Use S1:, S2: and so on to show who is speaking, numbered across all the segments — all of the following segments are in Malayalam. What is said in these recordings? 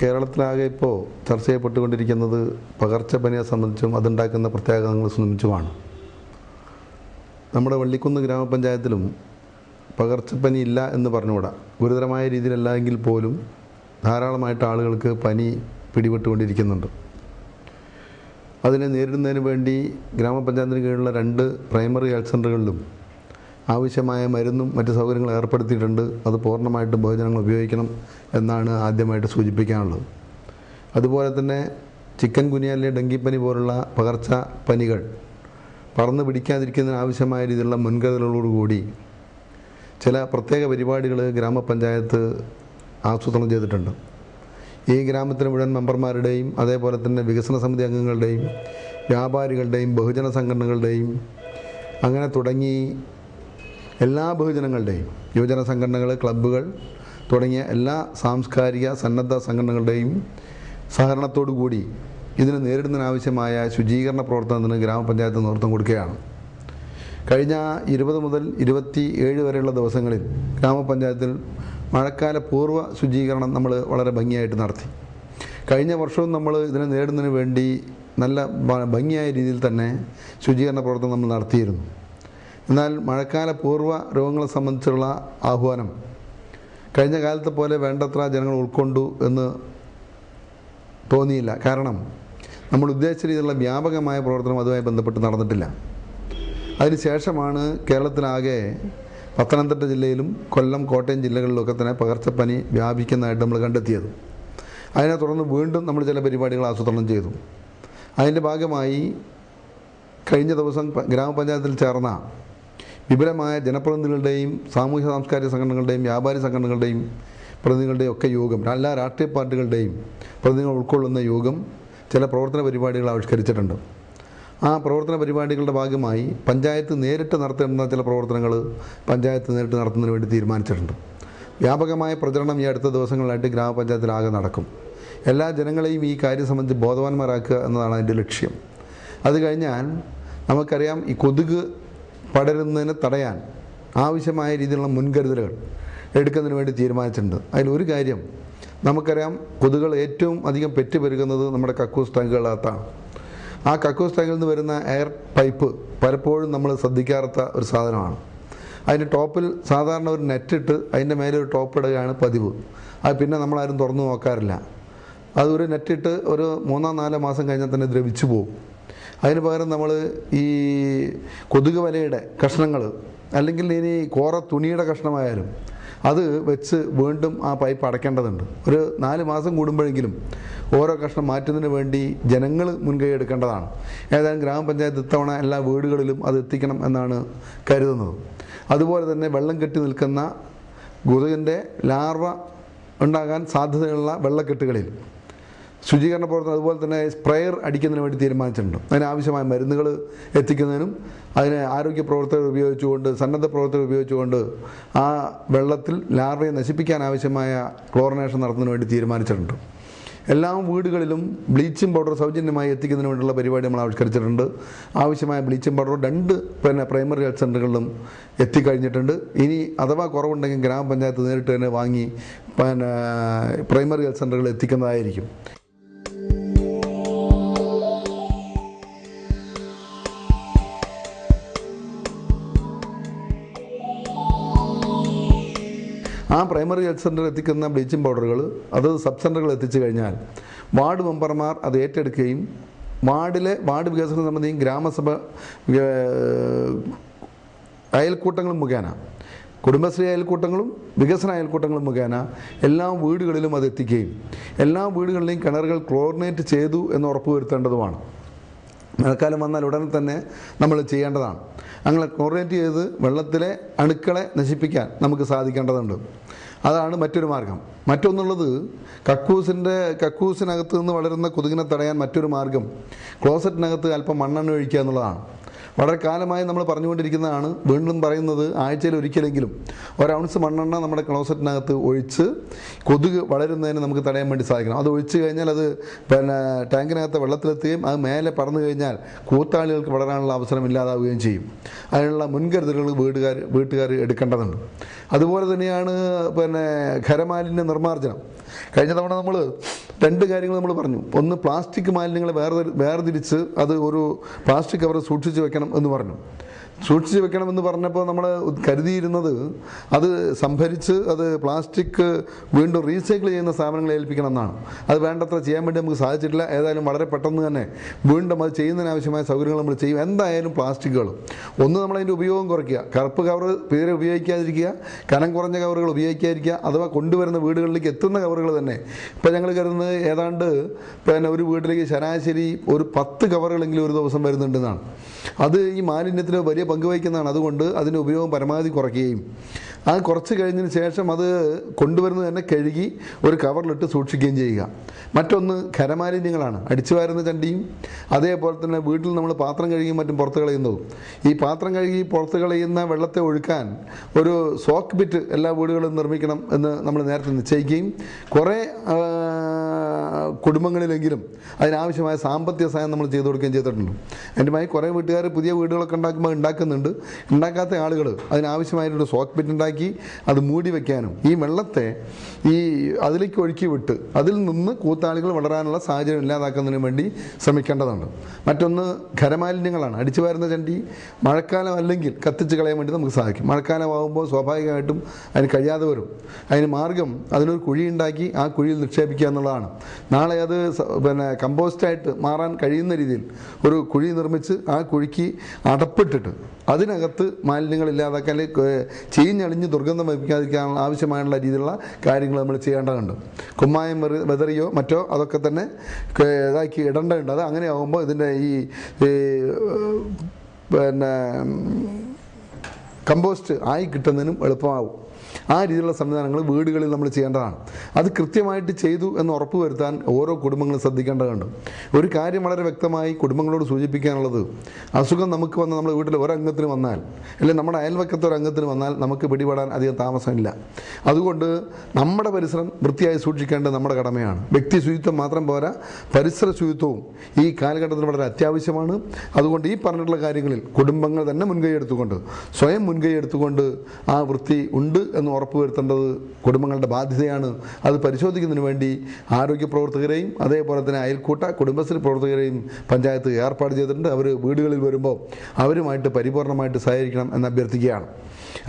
S1: കേരളത്തിലാകെ ഇപ്പോൾ ചർച്ച ചെയ്യപ്പെട്ടുകൊണ്ടിരിക്കുന്നത് പകർച്ചപ്പനിയെ സംബന്ധിച്ചും അതുണ്ടാക്കുന്ന പ്രത്യാഘാതങ്ങളെ സംബന്ധിച്ചുമാണ്. നമ്മുടെ വള്ളിക്കുന്ന് ഗ്രാമപഞ്ചായത്തിലും പകർച്ചപ്പനി ഇല്ല എന്ന് പറഞ്ഞുകൂടാ. ഗുരുതരമായ രീതിയിലല്ല എങ്കിൽ പോലും ധാരാളമായിട്ട് ആളുകൾക്ക് പനി പിടിപെട്ടുകൊണ്ടിരിക്കുന്നുണ്ട്. അതിനെ നേരിടുന്നതിന് വേണ്ടി ഗ്രാമപഞ്ചായത്തിന് കീഴിലുള്ള 2 പ്രൈമറി ഹെൽത്ത് സെൻ്ററുകളിലും ആവശ്യമായ മരുന്നും മറ്റ് സൗകര്യങ്ങളും ഏർപ്പെടുത്തിയിട്ടുണ്ട്. അത് പൂർണ്ണമായിട്ടും ബഹുജനങ്ങൾ ഉപയോഗിക്കണം എന്നാണ് ആദ്യമായിട്ട് സൂചിപ്പിക്കാനുള്ളത്. അതുപോലെ തന്നെ ചിക്കൻ ഗുനിയ, ഡെങ്കിപ്പനി പോലുള്ള പകർച്ചപ്പനികൾ പറന്ന് പിടിക്കാതിരിക്കുന്നതിന് ആവശ്യമായ രീതിയിലുള്ള മുൻകരുതലുകളോടുകൂടി ചില പ്രത്യേക പരിപാടികൾ ഗ്രാമപഞ്ചായത്ത് ആസൂത്രണം ചെയ്തിട്ടുണ്ട്. ഈ ഗ്രാമത്തിലെ മുഴുവൻ മെമ്പർമാരുടെയും അതേപോലെ തന്നെ വികസന സമിതി അംഗങ്ങളുടെയും വ്യാപാരികളുടെയും ബഹുജന സംഘടനകളുടെയും അങ്ങനെ തുടങ്ങി എല്ലാ ബഹുജനങ്ങളുടെയും യുവജന സംഘടനകൾ, ക്ലബ്ബുകൾ തുടങ്ങിയ എല്ലാ സാംസ്കാരിക സന്നദ്ധ സംഘടനകളുടെയും സഹകരണത്തോടു കൂടി ഇതിന് നേരിടുന്നതിനാവശ്യമായ ശുചീകരണ പ്രവർത്തനത്തിന് ഗ്രാമപഞ്ചായത്ത് നേതൃത്വം കൊടുക്കുകയാണ്. കഴിഞ്ഞ 20 മുതൽ 27 വരെയുള്ള ദിവസങ്ങളിൽ ഗ്രാമപഞ്ചായത്തിൽ മഴക്കാല പൂർവ്വ ശുചീകരണം നമ്മൾ വളരെ ഭംഗിയായിട്ട് നടത്തി. കഴിഞ്ഞ വർഷവും നമ്മൾ ഇതിനെ നേടുന്നതിന് വേണ്ടി നല്ല ഭംഗിയായ രീതിയിൽ തന്നെ ശുചീകരണ പ്രവർത്തനം നമ്മൾ നടത്തിയിരുന്നു. എന്നാൽ മഴക്കാല പൂർവ്വ രോഗങ്ങളെ സംബന്ധിച്ചുള്ള ആഹ്വാനം കഴിഞ്ഞ കാലത്തെ പോലെ വേണ്ടത്ര ജനങ്ങൾ ഉൾക്കൊണ്ടു എന്ന് തോന്നിയില്ല. കാരണം നമ്മൾ ഉദ്ദേശിച്ച രീതിയിലുള്ള വ്യാപകമായ പ്രവർത്തനം അതുമായി ബന്ധപ്പെട്ട് നടന്നിട്ടില്ല. അതിനുശേഷമാണ് കേരളത്തിലാകെ പത്തനംതിട്ട ജില്ലയിലും കൊല്ലം, കോട്ടയം ജില്ലകളിലൊക്കെ തന്നെ പകർച്ചപ്പനി വ്യാപിക്കുന്നതായിട്ട് നമ്മൾ കണ്ടെത്തിയത്. അതിനെ തുടർന്ന് വീണ്ടും നമ്മൾ ചില പരിപാടികൾ ആസൂത്രണം ചെയ്തു. അതിൻ്റെ ഭാഗമായി കഴിഞ്ഞ ദിവസം ഗ്രാമപഞ്ചായത്തിൽ ചേർന്ന വിപുലമായ ജനപ്രതിനിധികളുടെയും സാമൂഹ്യ സാംസ്കാരിക സംഘടനകളുടെയും വ്യാപാരി സംഘടനകളുടെയും പ്രതിനിധികളുടെയും ഒക്കെ യോഗം, എല്ലാ രാഷ്ട്രീയ പാർട്ടികളുടെയും പ്രതിനിധികൾ ഉൾക്കൊള്ളുന്ന യോഗം ചില പ്രവർത്തന പരിപാടികൾ ആവിഷ്കരിച്ചിട്ടുണ്ട്. ആ പ്രവർത്തന പരിപാടികളുടെ ഭാഗമായി പഞ്ചായത്ത് നേരിട്ട് നടത്തേണ്ട ചില പ്രവർത്തനങ്ങൾ പഞ്ചായത്ത് നേരിട്ട് നടത്തുന്നതിന് വേണ്ടി തീരുമാനിച്ചിട്ടുണ്ട്. വ്യാപകമായ പ്രചരണം ഈ അടുത്ത ദിവസങ്ങളിലായിട്ട് ഗ്രാമപഞ്ചായത്തിലാകെ നടക്കും. എല്ലാ ജനങ്ങളെയും ഈ കാര്യം സംബന്ധിച്ച് ബോധവാന്മാരാക്കുക എന്നതാണ് അതിൻ്റെ ലക്ഷ്യം. അത് കഴിഞ്ഞാൽ നമുക്കറിയാം, ഈ കൊതുക് പടരുന്നതിന് തടയാൻ ആവശ്യമായ രീതിയിലുള്ള മുൻകരുതലുകൾ എടുക്കുന്നതിന് വേണ്ടി തീരുമാനിച്ചിട്ടുണ്ട്. അതിലൊരു കാര്യം നമുക്കറിയാം, കൊതുകുകൾ ഏറ്റവും അധികം പെറ്റുപെരുകുന്നത് നമ്മുടെ കക്കൂസ് ടാങ്കുകളകത്താണ്. ആ കക്കൂസ് ടാങ്കിൽ നിന്ന് വരുന്ന എയർ പൈപ്പ് പലപ്പോഴും നമ്മൾ ശ്രദ്ധിക്കാത്ത ഒരു സാധനമാണ്. അതിൻ്റെ ടോപ്പിൽ സാധാരണ ഒരു നെറ്റിട്ട് അതിൻ്റെ മേലെ ഒരു ടോപ്പ് ഇടുകയാണ് പതിവ്. അത് പിന്നെ നമ്മളാരും തുറന്നു നോക്കാറില്ല. അതൊരു നെറ്റിട്ട് ഒരു 3-4 മാസം കഴിഞ്ഞാൽ തന്നെ ദ്രവിച്ചു പോകും. അതിന് പകരം നമ്മൾ ഈ കൊതുക് വലയുടെ കഷ്ണങ്ങൾ അല്ലെങ്കിൽ ഇനി കോറ തുണിയുടെ കഷ്ണമായാലും അത് വെച്ച് വീണ്ടും ആ പൈപ്പ് അടയ്ക്കേണ്ടതുണ്ട്. ഒരു 4 മാസം കൂടുമ്പോഴെങ്കിലും ഓരോ കഷ്ണം മാറ്റുന്നതിന് വേണ്ടി ജനങ്ങൾ മുൻകൈ എടുക്കേണ്ടതാണ്. ഏതായാലും ഗ്രാമപഞ്ചായത്ത് ഇത്തവണ എല്ലാ വീടുകളിലും അത് എത്തിക്കണം എന്നാണ് കരുതുന്നത്. അതുപോലെ തന്നെ വെള്ളം കെട്ടി നിൽക്കുന്ന കൊതുകിൻ്റെ ലാർവ ഉണ്ടാകാൻ സാധ്യതയുള്ള വെള്ളക്കെട്ടുകളിൽ ശുചീകരണ പ്രവർത്തനം, അതുപോലെ തന്നെ സ്പ്രെയർ അടിക്കുന്നതിന് വേണ്ടി തീരുമാനിച്ചിട്ടുണ്ട്. അതിനാവശ്യമായ മരുന്നുകൾ എത്തിക്കുന്നതിനും അതിന് ആരോഗ്യ പ്രവർത്തകർ ഉപയോഗിച്ചുകൊണ്ട്, സന്നദ്ധ പ്രവർത്തകർ ഉപയോഗിച്ചുകൊണ്ട് ആ വെള്ളത്തിൽ ലാർവയെ നശിപ്പിക്കാൻ ആവശ്യമായ ക്ലോറിനേഷൻ നടത്തുന്നതിന് വേണ്ടി തീരുമാനിച്ചിട്ടുണ്ട്. എല്ലാ വീടുകളിലും ബ്ലീച്ചിങ് പൗഡർ സൗജന്യമായി എത്തിക്കുന്നതിന് വേണ്ടിയുള്ള പരിപാടി നമ്മൾ ആവിഷ്കരിച്ചിട്ടുണ്ട്. ആവശ്യമായ ബ്ലീച്ചിങ് പൗഡർ 2 പ്രൈമറി ഹെൽത്ത് സെൻ്ററുകളിലും എത്തിക്കഴിഞ്ഞിട്ടുണ്ട്. ഇനി അഥവാ കുറവുണ്ടെങ്കിൽ ഗ്രാമപഞ്ചായത്ത് നേരിട്ട് തന്നെ വാങ്ങി പ്രൈമറി ഹെൽത്ത് സെൻ്ററുകളിൽ എത്തിക്കുന്നതായിരിക്കും. ആ പ്രൈമറി ഹെൽത്ത് സെൻ്ററിൽ എത്തിക്കുന്ന ബ്ലീച്ചിങ് പൗഡറുകൾ അത് സബ് സെൻ്ററുകൾ എത്തിച്ചു കഴിഞ്ഞാൽ വാർഡ് മെമ്പർമാർ അത് ഏറ്റെടുക്കുകയും വാർഡ് വികസന സമിതിയും ഗ്രാമസഭ അയൽക്കൂട്ടങ്ങളും മുഖേന, കുടുംബശ്രീ അയൽക്കൂട്ടങ്ങളും വികസന അയൽക്കൂട്ടങ്ങളും മുഖേന എല്ലാ വീടുകളിലും അത് എത്തിക്കുകയും എല്ലാ വീടുകളിലെയും കിണറുകൾ ക്ലോറിനേറ്റ് ചെയ്തു എന്ന് ഉറപ്പുവരുത്തേണ്ടതുമാണ്. മഴക്കാലം വന്നാൽ ഉടനെ തന്നെ നമ്മൾ ചെയ്യേണ്ടതാണ്. അങ്ങനെ ക്ലോറിനേറ്റ് ചെയ്ത് വെള്ളത്തിലെ അണുക്കളെ നശിപ്പിക്കാൻ നമുക്ക് സാധിക്കേണ്ടതുണ്ട്. അതാണ് മറ്റൊരു മാർഗം. മറ്റൊന്നുള്ളത്, കക്കൂസിനകത്ത് നിന്ന് വളരുന്ന കൊതുകിനെ തടയാൻ മറ്റൊരു മാർഗം ക്ലോസറ്റിനകത്ത് അല്പം മണ്ണെണ്ണ ഒഴിക്കുക എന്നുള്ളതാണ്. വളരെ കാലമായി നമ്മൾ പറഞ്ഞുകൊണ്ടിരിക്കുന്നതാണ്, വീണ്ടും പറയുന്നത്, ആഴ്ചയിൽ ഒരിക്കലെങ്കിലും 1 ഔൺസ് മണ്ണെണ്ണ നമ്മുടെ ക്ലോസറ്റിനകത്ത് ഒഴിച്ച് കൊതുക് വളരുന്നതിന് നമുക്ക് തടയാൻ വേണ്ടി സാധിക്കണം. അത് ഒഴിച്ച് കഴിഞ്ഞാൽ അത് ടാങ്കിനകത്ത് വെള്ളത്തിലെത്തുകയും അത് മേലെ പറന്നു കഴിഞ്ഞാൽ കൂത്താളികൾക്ക് വളരാനുള്ള അവസരം ഇല്ലാതാവുകയും ചെയ്യും. അതിനുള്ള മുൻകരുതലുകൾ വീട്ടുകാർ എടുക്കേണ്ടതുണ്ട്. അതുപോലെ തന്നെയാണ് ഖരമാലിന്യ നിർമ്മാർജ്ജനം. കഴിഞ്ഞ തവണ നമ്മൾ 2 കാര്യങ്ങൾ നമ്മൾ പറഞ്ഞു. ഒന്ന്, പ്ലാസ്റ്റിക് മാലിന്യങ്ങളെ വേർതിരിച്ച് അത് ഒരു പ്ലാസ്റ്റിക് കവർ സൂക്ഷിച്ച് വെക്കണം എന്ന് പറഞ്ഞു. സൂക്ഷിച്ച് വെക്കണമെന്ന് പറഞ്ഞപ്പോൾ നമ്മൾ കരുതിയിരുന്നത് അത് സംഭരിച്ച് അത് പ്ലാസ്റ്റിക് വീണ്ടും റീസൈക്കിൾ ചെയ്യുന്ന സ്ഥാപനങ്ങളെ ഏൽപ്പിക്കണം എന്നാണ്. അത് വേണ്ടത്ര ചെയ്യാൻ വേണ്ടി നമുക്ക് സാധിച്ചിട്ടില്ല. ഏതായാലും വളരെ പെട്ടെന്ന് തന്നെ വീണ്ടും അത് ചെയ്യുന്നതിനാവശ്യമായ സൗകര്യങ്ങൾ നമ്മൾ ചെയ്യും. എന്തായാലും പ്ലാസ്റ്റിക്കുകൾ ഒന്ന്, നമ്മളതിൻ്റെ ഉപയോഗം കുറയ്ക്കുക. കറുപ്പ് കവർ തീരെ ഉപയോഗിക്കാതിരിക്കുക, കനം കുറഞ്ഞ കവറുകൾ ഉപയോഗിക്കാതിരിക്കുക. അഥവാ കൊണ്ടുവരുന്ന വീടുകളിലേക്ക് എത്തുന്ന കവറുകൾ തന്നെ ഇപ്പം ഞങ്ങൾ കരുതുന്നത് ഏതാണ്ട് ഒരു വീട്ടിലേക്ക് ശരാശരി ഒരു 10 കവറുകളെങ്കിലും ഒരു ദിവസം വരുന്നുണ്ടെന്നാണ്. അത് ഈ മാലിന്യത്തിന് വലിയ പങ്കുവഹിക്കുന്നതാണ്. അതുകൊണ്ട് അതിൻ്റെ ഉപയോഗം പരമാവധി കുറയ്ക്കുകയും അത് കുറച്ച് കഴിഞ്ഞതിന് ശേഷം അത് കൊണ്ടുവരുന്നത് തന്നെ കഴുകി ഒരു കവറിലിട്ട് സൂക്ഷിക്കുകയും ചെയ്യുക. മറ്റൊന്ന്, ഖരമാലിന്യങ്ങളാണ്. അടിച്ചു വാരുന്ന ചണ്ടിയും അതേപോലെ തന്നെ വീട്ടിൽ നമ്മൾ പാത്രം കഴുകിയും മറ്റും പുറത്ത് കളയുന്നതും. ഈ പാത്രം കഴുകി പുറത്ത് കളയുന്ന വെള്ളത്തെ ഒഴുക്കാൻ ഒരു സോക്ക് ബിറ്റ് എല്ലാ വീടുകളിലും നിർമ്മിക്കണം എന്ന് നമ്മൾ നേരത്തെ നിശ്ചയിക്കുകയും കുറേ കുടുംബങ്ങളിലെങ്കിലും അതിനാവശ്യമായ സാമ്പത്തിക സഹായം നമ്മൾ ചെയ്തു കൊടുക്കുകയും ചെയ്തിട്ടുണ്ട്. എൻ്റെ കുറേ വീട്ടുകാർ പുതിയ വീടുകളൊക്കെ ഉണ്ടാക്കുന്നുണ്ട്. ഉണ്ടാക്കാത്ത ആളുകൾ അതിനാവശ്യമായിട്ടൊരു സോക്ക് ബിറ്റ് ഉണ്ടാക്കി അത് മൂടി വയ്ക്കാനും ഈ വെള്ളത്തെ അതിലേക്ക് ഒഴുക്കി വിട്ട് അതിൽ നിന്ന് കൂത്താളികൾ വളരാനുള്ള സാഹചര്യം ഇല്ലാതാക്കുന്നതിന് വേണ്ടി ശ്രമിക്കേണ്ടതുണ്ട്. മറ്റൊന്ന്, ഖരമാലിന്യങ്ങളാണ്. അടിച്ചു വരുന്ന ചണ്ടി മഴക്കാലം അല്ലെങ്കിൽ കത്തിച്ച് കളയാൻ വേണ്ടി നമുക്ക് സാധിക്കും. മഴക്കാലമാകുമ്പോൾ സ്വാഭാവികമായിട്ടും അതിന് കഴിയാതെ വരും. അതിന് മാർഗം അതിനൊരു കുഴി ഉണ്ടാക്കി ആ കുഴിയിൽ നിക്ഷേപിക്കുക എന്നുള്ളതാണ്. നാളെ അത് കമ്പോസ്റ്റായിട്ട് മാറാൻ കഴിയുന്ന രീതിയിൽ ഒരു കുഴി നിർമ്മിച്ച് ആ കുഴിക്ക് അടപ്പിട്ടിട്ട് അതിനകത്ത് മാലിന്യങ്ങൾ ഇല്ലാതാക്കാൻ, ചീഞ്ഞളിഞ്ഞ് ദുർഗന്ധം വയ്ക്കാതിരിക്കാൻ ആവശ്യമായുള്ള രീതിയിലുള്ള കാര്യങ്ങൾ നമ്മൾ ചെയ്യേണ്ടതുണ്ട്. കുമ്മായം വെതറിയോ മറ്റോ അതൊക്കെ തന്നെ ഇതാക്കി ഇടേണ്ടതുണ്ട്. അത് അങ്ങനെ ആകുമ്പോൾ ഇതിൻ്റെ ഈ കമ്പോസ്റ്റ് ആയി കിട്ടുന്നതിനും എളുപ്പമാകും. ആ രീതിയിലുള്ള സംവിധാനങ്ങൾ വീടുകളിൽ നമ്മൾ ചെയ്യേണ്ടതാണ്. അത് കൃത്യമായിട്ട് ചെയ്തു എന്ന് ഉറപ്പുവരുത്താൻ ഓരോ കുടുംബങ്ങളും ശ്രദ്ധിക്കേണ്ടതുണ്ട്. ഒരു കാര്യം വളരെ വ്യക്തമായി കുടുംബങ്ങളോട് സൂചിപ്പിക്കാനുള്ളത്, അസുഖം നമുക്ക് വന്ന് നമ്മുടെ വീട്ടിൽ ഒരംഗത്തിന് വന്നാൽ അല്ലെങ്കിൽ നമ്മുടെ അയൽവക്കത്തെ ഒരംഗത്തിന് വന്നാൽ നമുക്ക് പിടിപെടാൻ അധികം താമസമില്ല. അതുകൊണ്ട് നമ്മുടെ പരിസരം വൃത്തിയായി സൂക്ഷിക്കേണ്ടത് നമ്മുടെ കടമയാണ്. വ്യക്തി ശുചിത്വം മാത്രം പോരാ, പരിസര ശുചിത്വവും ഈ കാലഘട്ടത്തിൽ വളരെ അത്യാവശ്യമാണ്. അതുകൊണ്ട് ഈ പറഞ്ഞിട്ടുള്ള കാര്യങ്ങളിൽ കുടുംബങ്ങൾ തന്നെ മുൻകൈ എടുത്തുകൊണ്ട്, സ്വയം മുൻകൈ എടുത്തുകൊണ്ട് ആ വൃത്തി ഉണ്ട് എന്ന് ഉറപ്പുവരുത്തേണ്ടത് കുടുംബങ്ങളുടെ ബാധ്യതയാണ്. അത് പരിശോധിക്കുന്നതിന് വേണ്ടി ആരോഗ്യ പ്രവർത്തകരെയും അതേപോലെ തന്നെ അയൽക്കൂട്ട കുടുംബശ്രീ പ്രവർത്തകരെയും പഞ്ചായത്ത് ഏർപ്പാട് ചെയ്തിട്ടുണ്ട്. അവർ വീടുകളിൽ വരുമ്പോൾ അവരുമായിട്ട് പരിപൂർണമായിട്ട് സഹകരിക്കണം എന്ന് അഭ്യർത്ഥിക്കുകയാണ്.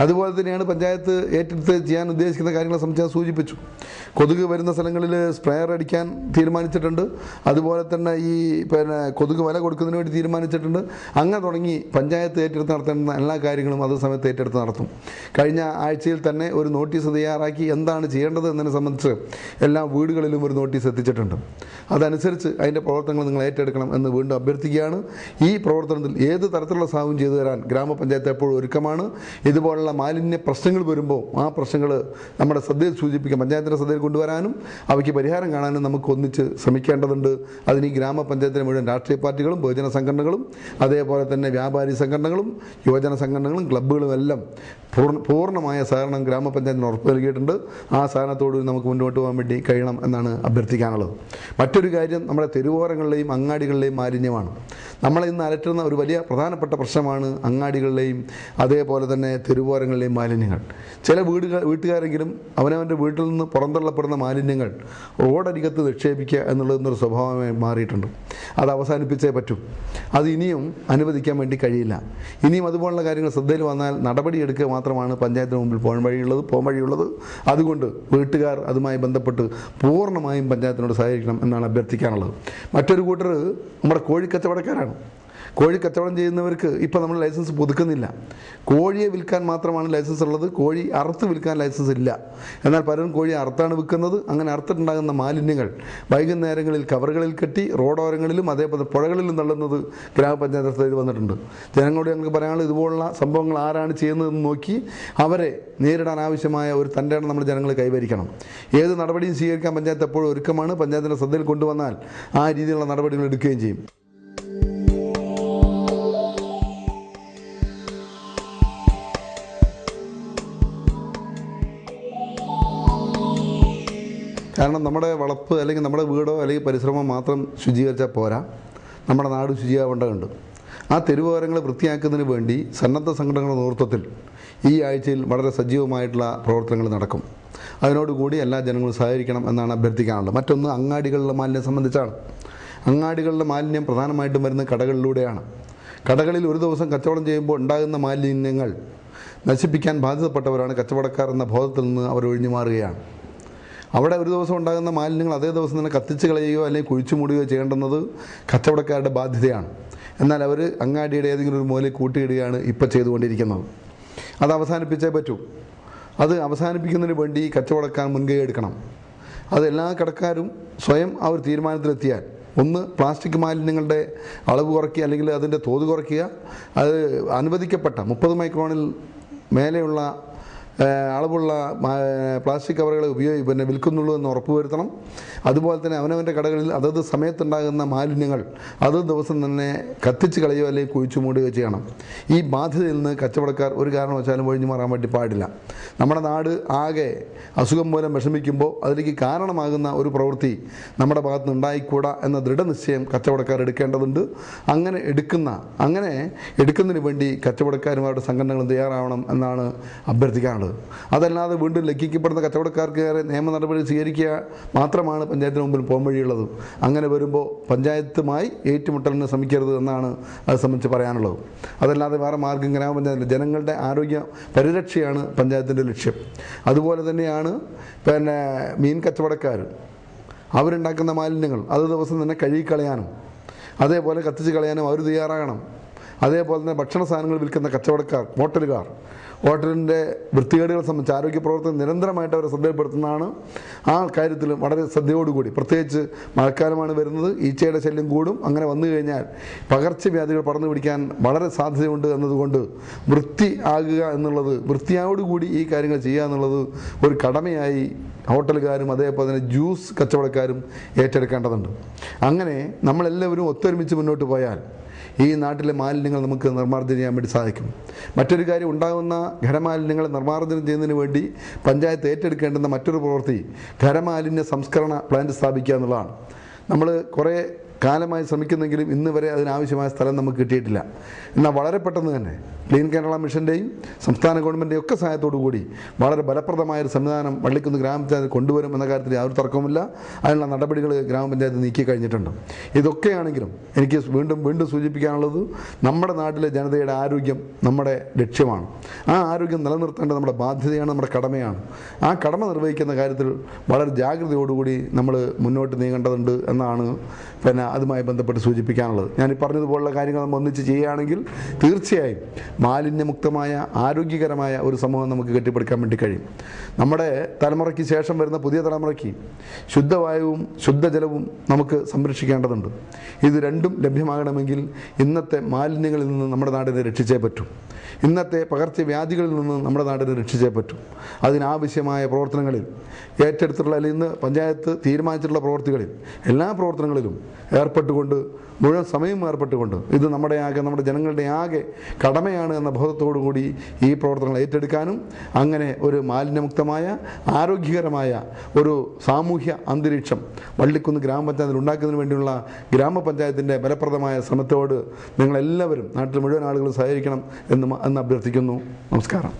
S1: അതുപോലെ തന്നെയാണ് പഞ്ചായത്ത് ഏറ്റെടുത്ത് ചെയ്യാൻ ഉദ്ദേശിക്കുന്ന കാര്യങ്ങളെ സംബന്ധിച്ച് സൂചിപ്പിച്ചു. കൊതുക് വരുന്ന സ്ഥലങ്ങളിൽ സ്പ്രേയർ അടിക്കാൻ തീരുമാനിച്ചിട്ടുണ്ട്. അതുപോലെ തന്നെ ഈ കൊതുക് വല കൊടുക്കുന്നതിന് വേണ്ടി തീരുമാനിച്ചിട്ടുണ്ട്. അങ്ങനെ തുടങ്ങി പഞ്ചായത്ത് ഏറ്റെടുത്ത് നടത്തേണ്ട എല്ലാ കാര്യങ്ങളും അത് സമയത്ത് ഏറ്റെടുത്ത് നടത്തും. കഴിഞ്ഞ ആഴ്ചയിൽ തന്നെ ഒരു നോട്ടീസ് തയ്യാറാക്കി എന്താണ് ചെയ്യേണ്ടത് എന്നതിനെ സംബന്ധിച്ച് എല്ലാ വീടുകളിലും ഒരു നോട്ടീസ് എത്തിച്ചിട്ടുണ്ട്. അതനുസരിച്ച് അതിൻ്റെ പ്രവർത്തനങ്ങൾ നിങ്ങൾ ഏറ്റെടുക്കണം എന്ന് വീണ്ടും അഭ്യർത്ഥിക്കുകയാണ്. ഈ പ്രവർത്തനത്തിൽ ഏത് തരത്തിലുള്ള സഹായവും ചെയ്തു തരാൻ ഗ്രാമപഞ്ചായത്ത് എപ്പോഴും ഒരുക്കമാണ്. ഇതുപോലുള്ള മാലിന്യ പ്രശ്നങ്ങൾ വരുമ്പോൾ ആ പ്രശ്നങ്ങൾ നമ്മുടെ ശ്രദ്ധയിൽ സൂചിപ്പിക്കാൻ, പഞ്ചായത്തിൻ്റെ ശ്രദ്ധയിൽ കൊണ്ടുവരാനും അവയ്ക്ക് പരിഹാരം കാണാനും നമുക്ക് ഒന്നിച്ച് ശ്രമിക്കേണ്ടതുണ്ട്. അതിന് ഈ ഗ്രാമപഞ്ചായത്തിലെ മുഴുവൻ രാഷ്ട്രീയ പാർട്ടികളും ബഹുജന സംഘടനകളും അതേപോലെ തന്നെ വ്യാപാരി സംഘടനകളും യുവജന സംഘടനകളും ക്ലബ്ബുകളും എല്ലാം പൂർണ്ണമായ സഹകരണം ഗ്രാമപഞ്ചായത്തിന് ഉറപ്പ് നൽകിയിട്ടുണ്ട്. ആ സഹകരണത്തോട് നമുക്ക് മുന്നോട്ട് പോകാൻ വേണ്ടി കഴിയണം എന്നാണ് അഭ്യർത്ഥിക്കാനുള്ളത്. മറ്റൊരു കാര്യം, നമ്മുടെ തെരുവോരങ്ങളിലെയും അങ്ങാടികളിലെയും മാലിന്യമാണ്. നമ്മളെ ഇന്ന് അലട്ടുന്ന ഒരു വലിയ പ്രധാനപ്പെട്ട പ്രശ്നമാണ് അങ്ങാടികളിലെയും അതേപോലെ തന്നെ തെരുവോരങ്ങളിലെയും മാലിന്യങ്ങൾ. ചില വീട്ടുകാരെങ്കിലും അവനവൻ്റെ വീട്ടിൽ നിന്ന് പുറന്തള്ളപ്പെടുന്ന മാലിന്യങ്ങൾ റോഡരികത്ത് നിക്ഷേപിക്കുക എന്നുള്ളതൊരു സ്വഭാവമായി മാറിയിട്ടുണ്ട്. അത് അവസാനിപ്പിച്ചേ പറ്റൂ. അത് ഇനിയും അനുവദിക്കാൻ വേണ്ടി കഴിയില്ല. ഇനിയും അതുപോലുള്ള കാര്യങ്ങൾ ശ്രദ്ധയിൽ വന്നാൽ നടപടിയെടുക്കുക മാത്രമാണ് പഞ്ചായത്തിന് മുമ്പിൽ പോകാൻ വഴിയുള്ളത്. അതുകൊണ്ട് വീട്ടുകാർ അതുമായി ബന്ധപ്പെട്ട് പൂർണ്ണമായും പഞ്ചായത്തിനോട് സഹകരിക്കണം എന്നാണ് അഭ്യർത്ഥിക്കാനുള്ളത്. മറ്റൊരു കൂട്ടർ നമ്മുടെ കോഴിക്കച്ചവടക്കാരാണ്. കോഴി കച്ചവടം ചെയ്യുന്നവർക്ക് ഇപ്പോൾ നമ്മൾ ലൈസൻസ് പുതുക്കുന്നില്ല. കോഴിയെ വിൽക്കാൻ മാത്രമാണ് ലൈസൻസ് ഉള്ളത്. കോഴി അറുത്ത് വിൽക്കാൻ ലൈസൻസ് ഇല്ല. എന്നാൽ പലരും കോഴി അറുത്താണ് വിൽക്കുന്നത്. അങ്ങനെ അറുത്തിട്ടുണ്ടാകുന്ന മാലിന്യങ്ങൾ വൈകുന്നേരങ്ങളിൽ കവറുകളിൽ കെട്ടി റോഡോരങ്ങളിലും അതേപോലെ പുഴകളിലും തള്ളുന്നത് ഗ്രാമപഞ്ചായത്ത് ശ്രദ്ധയിൽ വന്നിട്ടുണ്ട്. ജനങ്ങളോട് ഞങ്ങൾക്ക് പറയാനുള്ളത്, ഇതുപോലുള്ള സംഭവങ്ങൾ ആരാണ് ചെയ്യുന്നതെന്ന് നോക്കി അവരെ നേരിടാൻ ആവശ്യമായ ഒരു തൻ്റെ നമ്മൾ ജനങ്ങൾ കൈവരിക്കണം. ഏത് നടപടിയും സ്വീകരിക്കാൻ പഞ്ചായത്ത് എപ്പോഴും ഒരുക്കമാണ്. പഞ്ചായത്തിൻ്റെ ശ്രദ്ധയിൽ കൊണ്ടുവന്നാൽ ആ രീതിയിലുള്ള നടപടികൾ എടുക്കുകയും ചെയ്യും. കാരണം നമ്മുടെ വളപ്പ് അല്ലെങ്കിൽ നമ്മുടെ വീടോ അല്ലെങ്കിൽ പരിശ്രമം മാത്രം ശുചീകരിച്ചാൽ പോരാ, നമ്മുടെ നാട് ശുചിയാവേണ്ടതുണ്ട്. ആ തെരുവോരങ്ങൾ വൃത്തിയാക്കുന്നതിന് വേണ്ടി സന്നദ്ധ സംഘടനകളുടെ നേതൃത്വത്തിൽ ഈ ആഴ്ചയിൽ വളരെ സജീവമായിട്ടുള്ള പ്രവർത്തനങ്ങൾ നടക്കും. അതിനോടുകൂടി എല്ലാ ജനങ്ങളും സഹകരിക്കണം എന്നാണ് അഭ്യർത്ഥിക്കാനുള്ളത്. മറ്റൊന്ന് അങ്ങാടികളിലെ മാലിന്യം സംബന്ധിച്ചാണ്. അങ്ങാടികളിലെ മാലിന്യം പ്രധാനമായിട്ടും വരുന്ന കടകളിലൂടെയാണ്. കടകളിൽ ഒരു ദിവസം കച്ചവടം ചെയ്യുമ്പോൾ ഉണ്ടാകുന്ന മാലിന്യങ്ങൾ നശിപ്പിക്കാൻ ബാധ്യതപ്പെട്ടവരാണ് കച്ചവടക്കാർ എന്ന ബോധത്തിൽ നിന്ന് അവർ ഒഴിഞ്ഞു മാറുകയാണ്. അവിടെ ഒരു ദിവസം ഉണ്ടാകുന്ന മാലിന്യങ്ങൾ അതേ ദിവസം തന്നെ കത്തിച്ച് കളയുകയോ അല്ലെങ്കിൽ കുഴിച്ചു മൂടുകയോ ചെയ്യേണ്ടുന്നത് കച്ചവടക്കാരുടെ ബാധ്യതയാണ്. എന്നാൽ അവർ അങ്ങാടിയുടെ ഏതെങ്കിലും ഒരു മൂലയിൽ കൂട്ടിയിടുകയാണ് ഇപ്പോൾ ചെയ്തുകൊണ്ടിരിക്കുന്നത്. അത് അവസാനിപ്പിച്ചേ പറ്റൂ. അത് അവസാനിപ്പിക്കുന്നതിന് വേണ്ടി കച്ചവടക്കാർ മുൻകൈ എടുക്കണം. അത് എല്ലാ കടക്കാരും സ്വയം അവർ തീരുമാനത്തിലെത്തിയാൽ, ഒന്ന് പ്ലാസ്റ്റിക് മാലിന്യങ്ങളുടെ അളവ് കുറയ്ക്കുക അല്ലെങ്കിൽ അതിൻ്റെ തോത് കുറയ്ക്കുക. അത് അനുവദിക്കപ്പെട്ട 30 മൈക്രോണിൽ മേലെയുള്ള അളവുള്ള പ്ലാസ്റ്റിക് കവറുകൾ വിൽക്കുന്നുള്ളൂ എന്ന് ഉറപ്പുവരുത്തണം. അതുപോലെ തന്നെ അവനവൻ്റെ കടകളിൽ അതത് സമയത്തുണ്ടാകുന്ന മാലിന്യങ്ങൾ അതത് ദിവസം തന്നെ കത്തിച്ച് കളയുകയോ അല്ലെങ്കിൽ കുഴിച്ചു മൂടുകയോ ചെയ്യണം. ഈ ബാധ്യതയിൽ നിന്ന് കച്ചവടക്കാർ ഒരു കാരണവശാലും ഒഴിഞ്ഞു മാറാൻ വേണ്ടി പാടില്ല. നമ്മുടെ നാട് ആകെ അസുഖം മൂലം വിഷമിക്കുമ്പോൾ അതിലേക്ക് കാരണമാകുന്ന ഒരു പ്രവൃത്തി നമ്മുടെ ഭാഗത്ത് നിന്ന് ഉണ്ടായിക്കൂടാ എന്ന ദൃഢനിശ്ചയം കച്ചവടക്കാർ എടുക്കേണ്ടതുണ്ട്. അങ്ങനെ എടുക്കുന്നതിന് വേണ്ടി കച്ചവടക്കാരും അവരുടെ സംഘടനകളും തയ്യാറാവണം എന്നാണ് അഭ്യർത്ഥിക്കാനുള്ളത്. അതല്ലാതെ വീണ്ടും ലംഘിക്കപ്പെടുന്ന കച്ചവടക്കാർക്ക് നിയമ നടപടി സ്വീകരിക്കുക മാത്രമാണ് പഞ്ചായത്തിന് മുമ്പിൽ പോംവഴിയുള്ളത്. അങ്ങനെ വരുമ്പോൾ പഞ്ചായത്തുമായി ഏറ്റുമുട്ടലിന് ശ്രമിക്കരുത് എന്നാണ് അത് സംബന്ധിച്ച് പറയാനുള്ളത്. അതല്ലാതെ വേറെ മാർഗ്ഗം ഗ്രാമപഞ്ചായത്തിൽ ജനങ്ങളുടെ ആരോഗ്യ പരിരക്ഷയാണ് പഞ്ചായത്തിൻ്റെ ലക്ഷ്യം. അതുപോലെ തന്നെയാണ് മീൻ കച്ചവടക്കാർ അവരുണ്ടാക്കുന്ന മാലിന്യങ്ങൾ അത് ദിവസം തന്നെ കഴുകിക്കളയാനും അതേപോലെ കത്തിച്ച് കളയാനും അവർ തയ്യാറാകണം. അതേപോലെ തന്നെ ഭക്ഷണ സാധനങ്ങൾ വിൽക്കുന്ന കച്ചവടക്കാർ, ഹോട്ടലിൻ്റെ വൃത്തികേടുകളെ സംബന്ധിച്ച് ആരോഗ്യ പ്രവർത്തനം നിരന്തരമായിട്ട് അവരെ ശ്രദ്ധയിൽപ്പെടുത്തുന്നതാണ്. ആ കാര്യത്തിൽ വളരെ ശ്രദ്ധയോടുകൂടി, പ്രത്യേകിച്ച് മഴക്കാലമാണ് വരുന്നത്, ഈച്ചയുടെ ശല്യം കൂടും. അങ്ങനെ വന്നു കഴിഞ്ഞാൽ പകർച്ചവ്യാധികൾ പടർന്നു പിടിക്കാൻ വളരെ സാധ്യതയുണ്ട് എന്നതുകൊണ്ട് വൃത്തിയോടുകൂടി ഈ കാര്യങ്ങൾ ചെയ്യുക എന്നുള്ളത് ഒരു കടമയായി ഹോട്ടലുകാരും അതേപോലെ തന്നെ ജ്യൂസ് കച്ചവടക്കാരും ഏറ്റെടുക്കേണ്ടതുണ്ട്. അങ്ങനെ നമ്മളെല്ലാവരും ഒത്തൊരുമിച്ച് മുന്നോട്ട് പോയാൽ ഈ നാട്ടിലെ മാലിന്യങ്ങൾ നമുക്ക് നിർമ്മാർജ്ജനം ചെയ്യാൻ വേണ്ടി സാധിക്കും. മറ്റൊരു കാര്യം, ഉണ്ടാകുന്ന ഖരമാലിന്യങ്ങളെ നിർമ്മാർജ്ജനം ചെയ്യുന്നതിന് വേണ്ടി പഞ്ചായത്ത് ഏറ്റെടുക്കേണ്ടുന്ന മറ്റൊരു പ്രവൃത്തി ഖരമാലിന്യ സംസ്കരണ പ്ലാന്റ് സ്ഥാപിക്കുക എന്നുള്ളതാണ്. നമ്മൾ കുറേ കാലമായി ശ്രമിക്കുന്നെങ്കിലും ഇന്ന് വരെ അതിനാവശ്യമായ സ്ഥലം നമുക്ക് കിട്ടിയിട്ടില്ല. എന്നാൽ വളരെ പെട്ടെന്ന് തന്നെ ക്ലീൻ കേരള മിഷൻ്റെയും സംസ്ഥാന ഗവൺമെൻറ്റിൻ്റെയും ഒക്കെ സഹായത്തോടു കൂടി വളരെ ഫലപ്രദമായൊരു സംവിധാനം വള്ളിക്കുന്ന് ഗ്രാമപഞ്ചായത്ത് കൊണ്ടുവരും എന്ന കാര്യത്തിൽ യാതൊരു തർക്കവുമില്ല. അതിനുള്ള നടപടികൾ ഗ്രാമപഞ്ചായത്ത് നീക്കി കഴിഞ്ഞിട്ടുണ്ട്. ഇതൊക്കെയാണെങ്കിലും എനിക്ക് വീണ്ടും സൂചിപ്പിക്കാനുള്ളത്, നമ്മുടെ നാട്ടിലെ ജനതയുടെ ആരോഗ്യം നമ്മുടെ ലക്ഷ്യമാണ്. ആ ആരോഗ്യം നിലനിർത്തേണ്ടത് നമ്മുടെ ബാധ്യതയാണ്, നമ്മുടെ കടമയാണ്. ആ കടമ നിർവഹിക്കുന്ന കാര്യത്തിൽ വളരെ ജാഗ്രതയോടുകൂടി നമ്മൾ മുന്നോട്ട് നീങ്ങേണ്ടതുണ്ട് എന്നാണ് അതുമായി ബന്ധപ്പെട്ട് സൂചിപ്പിക്കാനുള്ളത്. ഞാനീ പറഞ്ഞതുപോലുള്ള കാര്യങ്ങൾ നമ്മൾ ഒന്നിച്ച് ചെയ്യുകയാണെങ്കിൽ തീർച്ചയായും മാലിന്യമുക്തമായ ആരോഗ്യകരമായ ഒരു സമൂഹം നമുക്ക് കെട്ടിപ്പടുക്കാൻ വേണ്ടി കഴിയും. നമ്മുടെ തലമുറയ്ക്ക് ശേഷം വരുന്ന പുതിയ തലമുറയ്ക്ക് ശുദ്ധവായുവും ശുദ്ധജലവും നമുക്ക് സംരക്ഷിക്കേണ്ടതുണ്ട്. ഇത് രണ്ടും ലഭ്യമാകണമെങ്കിൽ ഇന്നത്തെ മാലിന്യങ്ങളിൽ നിന്ന് നമ്മുടെ നാടിനെ രക്ഷിച്ചേ പറ്റൂ. ഇന്നത്തെ പകർച്ചവ്യാധികളിൽ നിന്ന് നമ്മുടെ നാടിനെ രക്ഷിച്ചേ പറ്റൂ. അതിനാവശ്യമായ പ്രവർത്തനങ്ങളിൽ ഏറ്റെടുത്തിട്ടുള്ള അല്ലെങ്കിൽ ഇന്ന് പഞ്ചായത്ത് തീരുമാനിച്ചിട്ടുള്ള പ്രവൃത്തികളിൽ എല്ലാ പ്രവർത്തനങ്ങളിലും ഏർപ്പെട്ടുകൊണ്ട് മുഴുവൻ സമയം ഏർപ്പെട്ടുകൊണ്ട് ഇത് നമ്മുടെ ജനങ്ങളുടെ ആകെ കടമയാണ് എന്ന ബോധത്തോടു കൂടി ഈ പ്രവർത്തനങ്ങൾ ഏറ്റെടുക്കാനും അങ്ങനെ ഒരു മാലിന്യമുക്തമായ ആരോഗ്യകരമായ ഒരു സാമൂഹ്യ അന്തരീക്ഷം വള്ളിക്കുന്ന് ഗ്രാമപഞ്ചായത്തിൽ ഉണ്ടാക്കുന്നതിന് വേണ്ടിയുള്ള ഗ്രാമപഞ്ചായത്തിൻ്റെ ഫലപ്രദമായ ശ്രമത്തോട് നിങ്ങളെല്ലാവരും നാട്ടിൽ മുഴുവൻ ആളുകളും സഹകരിക്കണം എന്ന് അഭ്യർത്ഥിക്കുന്നു. നമസ്കാരം.